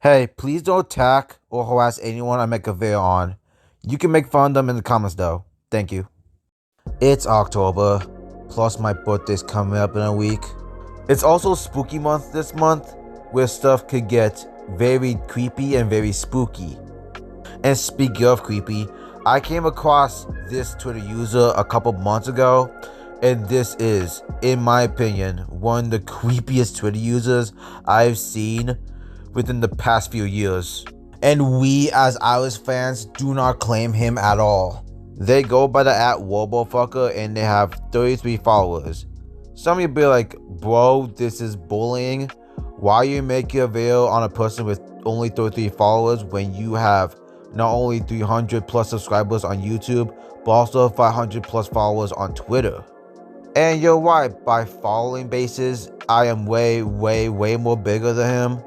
Hey, please don't attack or harass anyone I make a video on. You can make fun of them in the comments though. Thank you. It's October, plus my birthday's coming up in a week. It's also spooky month this month, where stuff could get very creepy and very spooky. And speaking of creepy, I came across this Twitter user a couple months ago, and this is, in my opinion, one of the creepiest Twitter users I've seen within the past few years. And we as Iris fans do not claim him at all. They go by the @Wobofucker and they have 33 followers. Some of you be like, bro, this is bullying. Why are you making a video on a person with only 33 followers when you have not only 300 plus subscribers on YouTube, but also 500 plus followers on Twitter? And you're right, by following basis, I am way more bigger than him.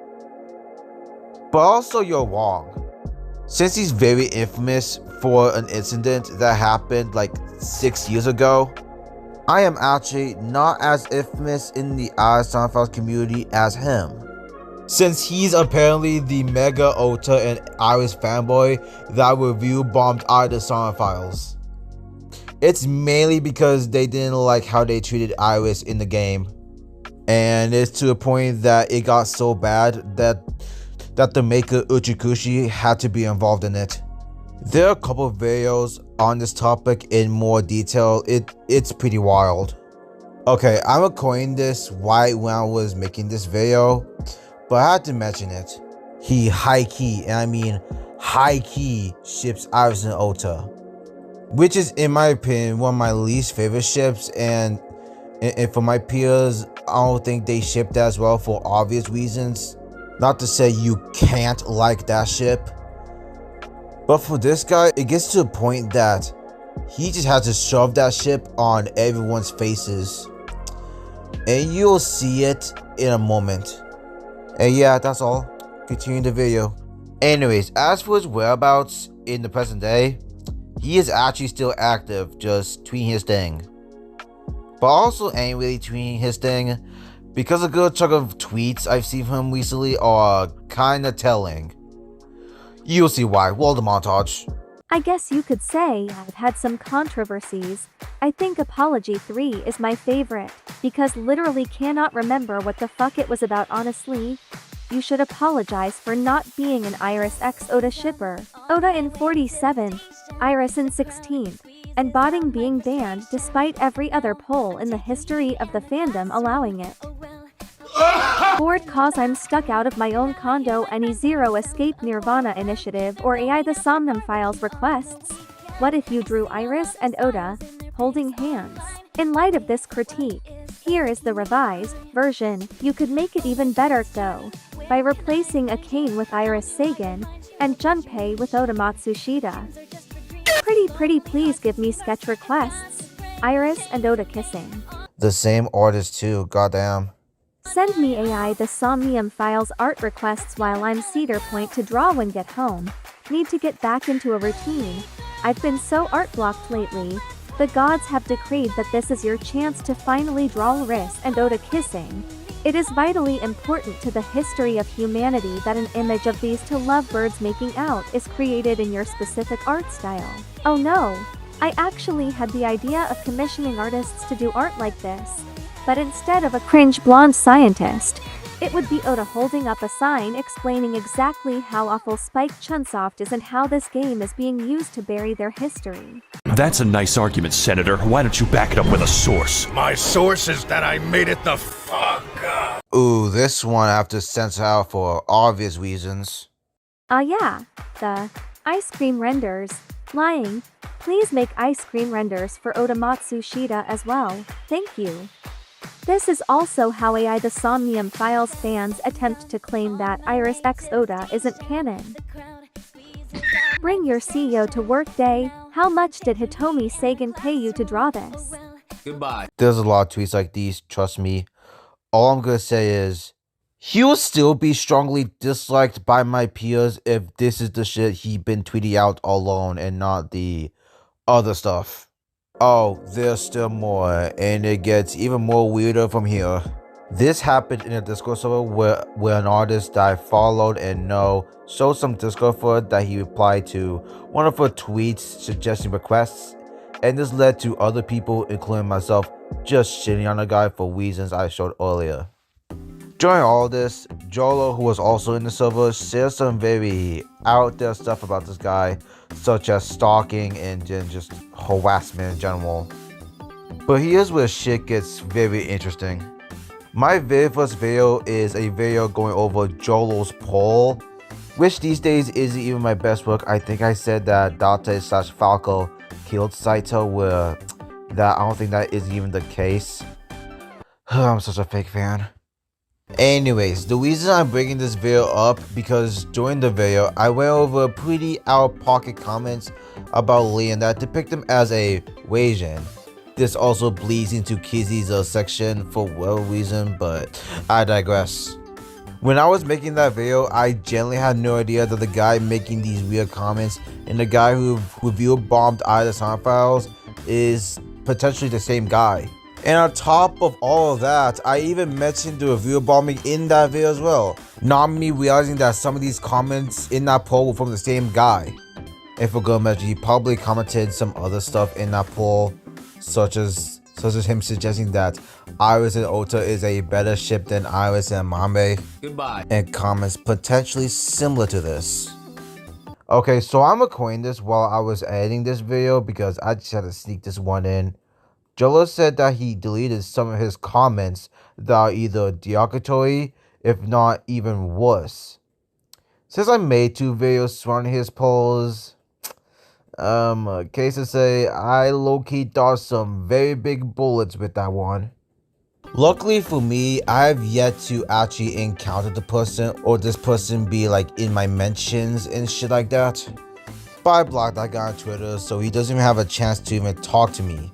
But also you're wrong. Since he's very infamous for an incident that happened like 6 years ago, I am actually not as infamous in the Iris Sound Files community as him. Since he's apparently the mega Ota and Iris fanboy that review bombed Iris Sound Files. It's mainly because they didn't like how they treated Iris in the game. And it's to the point that it got so bad that the maker Uchikushi had to be involved in it. There are a couple of videos on this topic in more detail. It's pretty wild. Okay, I'm recording this right when I was making this video, but I had to mention it. He high-key, and I mean high-key, ships Iris and Ota, which is, in my opinion, one of my least favorite ships, and for my peers, I don't think they ship that as well for obvious reasons. Not to say you can't like that ship, but for this guy, it gets to a point that he just has to shove that ship on everyone's faces. And you'll see it in a moment. And yeah, that's all. Continue the video. Anyways, as for his whereabouts in the present day, he is actually still active, just tweeting his thing. But also ain't really tweeting his thing, because a good chunk of tweets I've seen from him recently are kinda telling. You'll see why. Roll the montage. I guess you could say I've had some controversies. I think Apology 3 is my favorite, because literally cannot remember what the fuck it was about honestly. You should apologize for not being an Iris X Ota shipper. Ota in 47th, Iris in 16th, and botting being banned despite every other poll in the history of the fandom allowing it. Bored cause I'm stuck out of my own condo. Any Zero Escape Nirvana initiative or AI the Somnum Files requests. What if you drew Iris and Ota holding hands? In light of this critique, here is the revised version. You could make it even better though, by replacing Akane with Iris Sagan and Junpei with Ota Matsushita. Pretty please give me sketch requests. Iris and Ota kissing. The same artist too, goddamn. Send me AI the Somnium Files art requests while I'm Cedar Point to draw when get home. Need to get back into a routine. I've been so art blocked lately. The gods have decreed that this is your chance to finally draw Iris and Ota kissing. It is vitally important to the history of humanity that an image of these two lovebirds making out is created in your specific art style. Oh no! I actually had the idea of commissioning artists to do art like this. But instead of a cringe blonde scientist, it would be Ota holding up a sign explaining exactly how awful Spike Chunsoft is and how this game is being used to bury their history. That's a nice argument, Senator. Why don't you back it up with a source? My source is that I made it the fuck up. Ooh, this one I have to censor out for obvious reasons. Yeah, the ice cream renders. Lying. Please make ice cream renders for Ota Matsushita as well. Thank you. This is also how AI the Somnium Files fans attempt to claim that Iris X Ota isn't canon. Bring your CEO to work day. How much did Hitomi Sagan pay you to draw this? Goodbye. There's a lot of tweets like these, trust me. All I'm gonna say is, he will still be strongly disliked by my peers if this is the shit he been tweeting out alone and not the other stuff. Oh, there's still more, and it gets even more weirder from here. This happened in a Discord server where an artist that I followed and know showed some Discord footage that he replied to one of her tweets suggesting requests, and this led to other people, including myself, just shitting on the guy for reasons I showed earlier. During all this, Jolo, who was also in the server, shared some very out there stuff about this guy, such as stalking and just harassment in general. But here's where shit gets very interesting. My very first video is a video going over Jolo's poll, which these days isn't even my best work. I think I said that Date/Falco killed Saito, where that I don't think that is even the case. I'm such a fake fan. Anyways, the reason I'm bringing this video up because during the video I went over pretty out-of-pocket comments about Leon that depict him as a Asian. This also bleeds into Kizzy's section for whatever reason, but I digress. When I was making that video, I genuinely had no idea that the guy making these weird comments and the guy who review bombed either sound files is potentially the same guy. And on top of all of that, I even mentioned the review bombing in that video as well, not me realizing that some of these comments in that poll were from the same guy. And for good measure, he probably commented some other stuff in that poll, such as him suggesting that Iris and Ota is a better ship than Iris and Mame. Goodbye. And comments potentially similar to this. Okay, so I'm recording this while I was editing this video because I just had to sneak this one in. Jolo said that he deleted some of his comments that are either derogatory, if not even worse. Since I made 2 videos surrounding his polls, case to say, I low-key dodged some very big bullets with that one. Luckily for me, I have yet to actually encounter the person or this person be like in my mentions and shit like that. But I blocked that guy on Twitter, so he doesn't even have a chance to even talk to me.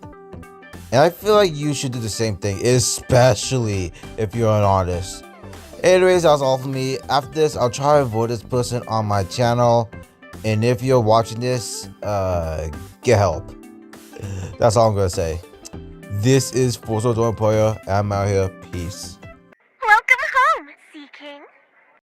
And I feel like you should do the same thing, especially if you're an artist. Anyways, that was all for me. After this, I'll try to avoid this person on my channel. And if you're watching this, get help. That's all I'm gonna say. This is Forza Player. I'm out here. Peace.